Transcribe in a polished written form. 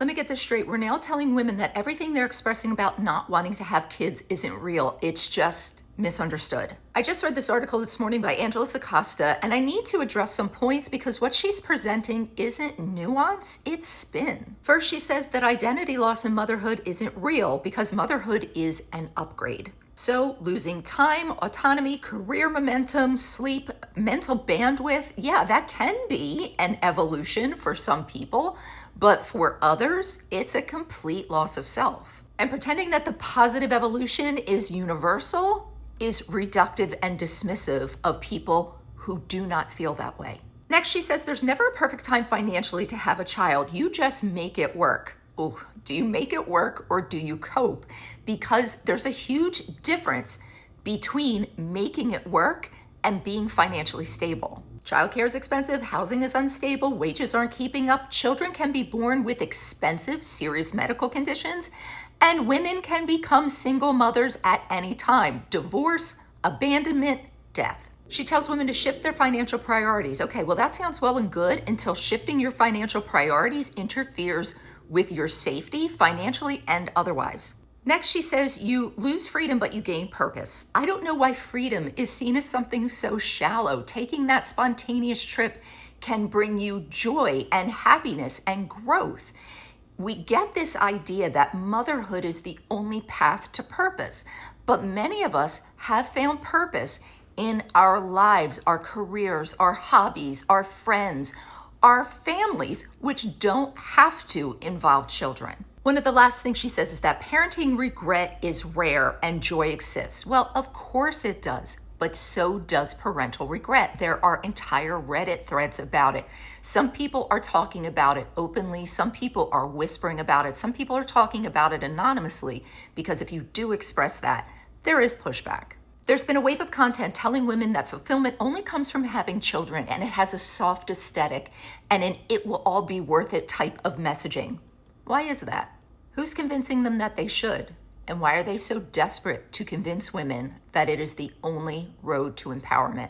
Let me get this straight. We're now telling women that everything they're expressing about not wanting to have kids isn't real. It's just misunderstood. I just read this article this morning by Angela Acosta, and I need to address some points because what she's presenting isn't nuance, it's spin. First, she says that identity loss in motherhood isn't real because motherhood is an upgrade. So losing time, autonomy, career momentum, sleep, mental bandwidth, yeah, that can be an evolution for some people. But for others, it's a complete loss of self. And pretending that the positive evolution is universal is reductive and dismissive of people who do not feel that way. Next, she says there's never a perfect time financially to have a child. You just make it work. Oh, do you make it work or do you cope? Because there's a huge difference between making it work and being financially stable. Childcare is expensive, housing is unstable, wages aren't keeping up, children can be born with expensive, serious medical conditions, and women can become single mothers at any time. Divorce, abandonment, death. She tells women to shift their financial priorities. Okay, well, that sounds well and good until shifting your financial priorities interferes with your safety, financially and otherwise. Next, she says you lose freedom, but you gain purpose. I don't know why freedom is seen as something so shallow. Taking that spontaneous trip can bring you joy and happiness and growth. We get this idea that motherhood is the only path to purpose, but many of us have found purpose in our lives, our careers, our hobbies, our friends, our families, which don't have to involve children. One of the last things she says is that parenting regret is rare and joy exists. Well, of course it does, but so does parental regret. There are entire Reddit threads about it. Some people are talking about it openly. Some people are whispering about it. Some people are talking about it anonymously, because if you do express that, there is pushback. There's been a wave of content telling women that fulfillment only comes from having children, and it has a soft aesthetic and an it will all be worth it type of messaging. Why is that? Who's convincing them that they should? And why are they so desperate to convince women that it is the only road to empowerment?